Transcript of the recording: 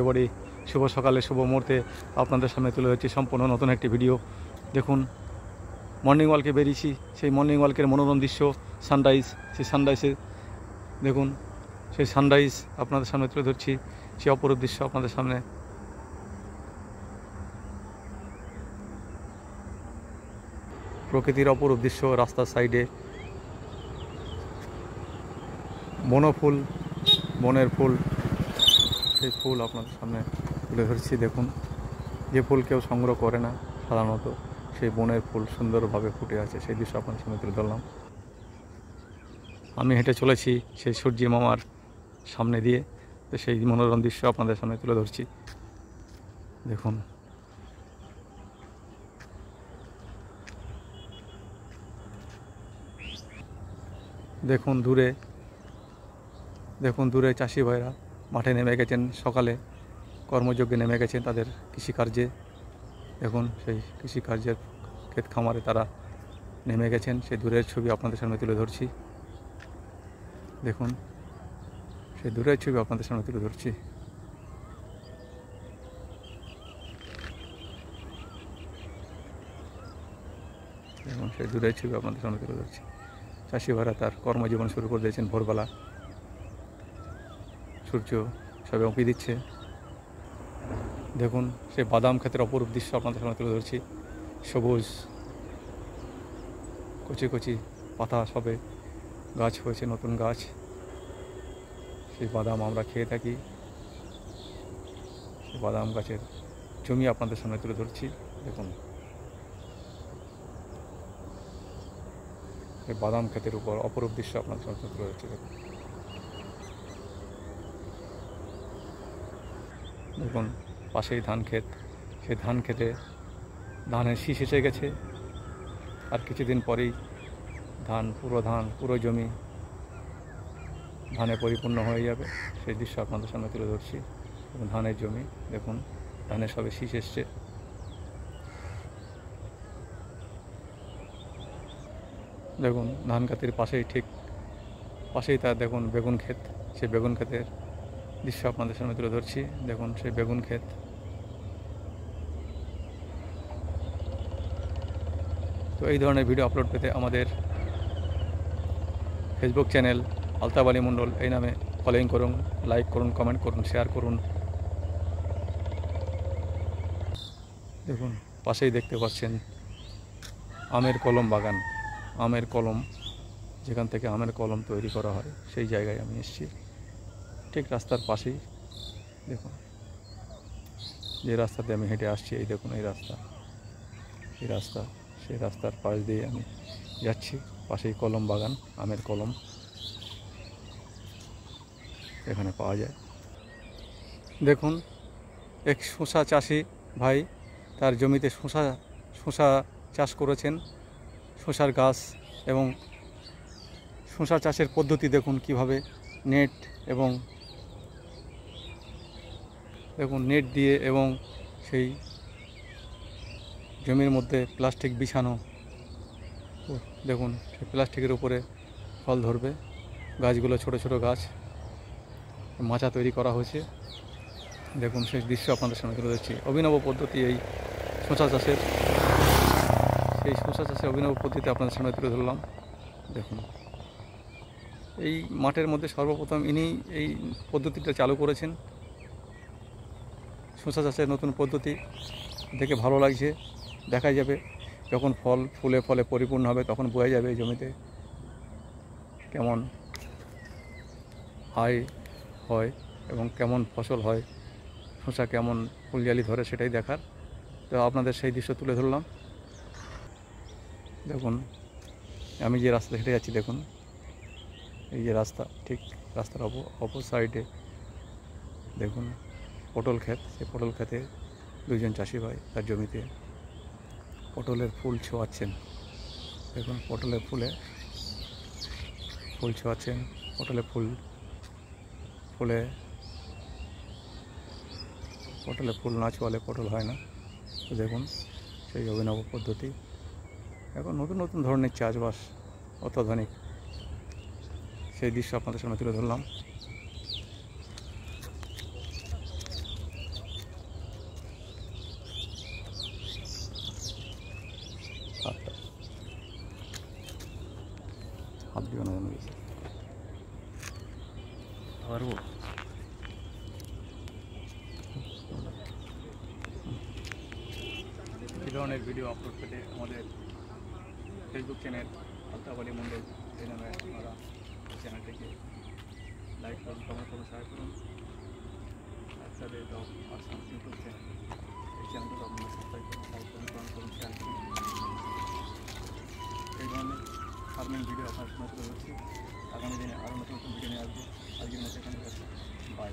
এবারে শুভ সকালে শুভ মুহূর্তে আপনাদের সামনে তুলে ধরছি সম্পূর্ণ নতুন একটি ভিডিও। দেখুন, মর্নিং ওয়াকে বেরিয়েছি, সেই মর্নিং ওয়াকের মনোরম দৃশ্য, সানরাইজ। সেই সানরাইজে দেখুন, সেই সানরাইজ আপনাদের সামনে তুলে ধরছি, সেই অপরূপ দৃশ্য আপনাদের সামনে। প্রকৃতির অপরূপ দৃশ্য, রাস্তার সাইডে বনফুল, বনের ফুল, সেই ফুল আপনাদের সামনে তুলে ধরছি। দেখুন, যে ফুল কেউ সংগ্রহ করে না সাধারণত, সেই বনের ফুল সুন্দরভাবে ফুটে আছে, সেই দৃশ্য আপনাদের সামনে তুলে ধরলাম। আমি হেঁটে চলেছি সেই সূর্যি মামার সামনে দিয়ে, তো সেই মনোরম দৃশ্য আপনাদের সামনে তুলে ধরছি। দেখুন, দেখুন দূরে, দেখুন দূরে চাষি ভাইরা মাঠে নেমে গেছেন, সকালে কর্মযজ্ঞে নেমে গেছেন তাদের কৃষিকার্যে। দেখুন, সেই কৃষিকার্যের ক্ষেত খামারে তারা নেমে গেছেন, সেই দূরের ছবি আপনাদের সামনে তুলে ধরছি। দেখুন, সেই দূরের ছবি আপনাদের সামনে তুলে ধরছি। দেখুন, সেই দূরের ছবি আপনাদের সামনে তুলে ধরছি। চাষি ভাইরা তার কর্মজীবন শুরু করে দিয়েছেন ভোরবেলা, সূর্য সবে উঁকি দিচ্ছে। দেখুন, সেই বাদাম ক্ষেতের অপরূপ দৃশ্য আপনাদের সামনে তুলে ধরছি। সবুজ কচি কচি পাতা, সবে গাছ হয়েছে, নতুন গাছ। সেই বাদাম আমরা খেয়ে থাকি, সেই বাদাম গাছের জমি আপনাদের সামনে তুলে ধরছি। দেখুন, এই বাদাম ক্ষেতের উপর অপরূপ দৃশ্য আপনাদের সামনে তুলে ধরছি। দেখুন, পাশেই ধান ক্ষেত, সেই ধান ক্ষেতে ধানের শীষ এসে গেছে, আর কিছুদিন পরেই পুরো জমি ধানে পরিপূর্ণ হয়ে যাবে, সেই দৃশ্য আপনাদের সামনে তুলে ধরছি। এবং ধানের জমি দেখুন, ধানের সবে শীষ এসছে। দেখুন, ধান ক্ষেতের পাশেই, ঠিক পাশেই তার দেখুন বেগুন ক্ষেত, সেই বেগুন ক্ষেতের দৃশ্য আপনাদের সামনে তুলে ধরছি। দেখুন, সেই বেগুন ক্ষেত। তো এই ধরনের ভিডিও আপলোড পেতে আমাদের ফেসবুক চ্যানেল আলতাফ আলী মণ্ডল এই নামে ফলোইং করুন, লাইক করুন, কমেন্ট করুন, শেয়ার করুন। দেখুন, পাশেই দেখতে পাচ্ছেন আমের কলম বাগান, আমের কলম, যেখান থেকে আমের কলম তৈরি করা হয়, সেই জায়গায় আমি এসেছি, ঠিক রাস্তার পাশেই। দেখুন, যে রাস্তাতে আমি হেঁটে আসছি, এই দেখুন এই রাস্তা, এই রাস্তা, সেই রাস্তার পাশ দিয়ে আমি যাচ্ছি। পাশেই কলম বাগান, আমের কলম এখানে পাওয়া যায়। দেখুন, এক শসা চাষি ভাই তার জমিতে শসা চাষ করেছেন, শসার গাছ, এবং শসা চাষের পদ্ধতি দেখুন কিভাবে, নেট এবং দেখুন নেট দিয়ে, এবং সেই জমির মধ্যে প্লাস্টিক বিছানো। দেখুন, সেই প্লাস্টিকের উপরে ফল ধরবে, গাছগুলো ছোট ছোট গাছ, মাচা তৈরি করা হয়েছে। দেখুন, সেই দৃশ্য আপনাদের সামনে তুলে ধরছি। অভিনব পদ্ধতি এই শসা চাষের, সেই শসা চাষের অভিনব পদ্ধতি আপনাদের সামনে তুলে ধরলাম। দেখুন, এই মাঠের মধ্যে সর্বপ্রথম ইনি এই পদ্ধতিটা চালু করেছেন। শসা চাষের নতুন পদ্ধতি দেখে ভালো লাগছে। দেখা যাবে যখন ফল ফুলে ফলে পরিপূর্ণ হবে, তখন বোঝা যাবে এই জমিতে কেমন আয় হয় এবং কেমন ফসল হয়, শসা কেমন ফুলজালি ধরে, সেটাই দেখার। তো আপনাদের সেই দৃশ্য তুলে ধরলাম। দেখুন, আমি যে রাস্তা হেঁটে যাচ্ছি, দেখুন এই যে রাস্তা, ঠিক রাস্তার অপর সাইডে দেখুন পটল ক্ষেত, সেই পটল ক্ষেতে দুইজন চাষি ভাই তার জমিতে পটলের ফুল ছোঁয়াচ্ছেন। দেখুন, পটলের ফুল ছোঁয়াচ্ছেন, পটলের ফুল না ছোঁয়ালে পটল হয় না। তো দেখুন, সেই অভিনব পদ্ধতি, এখন নতুন নতুন ধরনের চাষবাস, অত্যাধুনিক, সেই দৃশ্য আপনাদের সামনে তুলে ধরলাম। ভিডিও বানানো গেছে পারবো এই ধরনের ভিডিও আপলোড পেতে আমাদের ফেসবুক চ্যানেল আলতাফ মণ্ডল এই নামে আপনারা চ্যানেলটিকে লাইক করুন, কমেন্ট করুন, শেয়ার করুন। তাদের আসাম ইউটিউব চ্যানেল, এই চ্যানেলটাকে আপনারা সাবস্ক্রাইব করুন, লাইক করুন, কমেন্ট করুন, শেয়ার করুন। এই ধরনের ফার্মিং ভিডিও আপনার নতুন হচ্ছে, আগামী দিনে আরও নতুন নতুন ভিডিও নিয়ে আসবো। আজকের মতো এখানে বাই।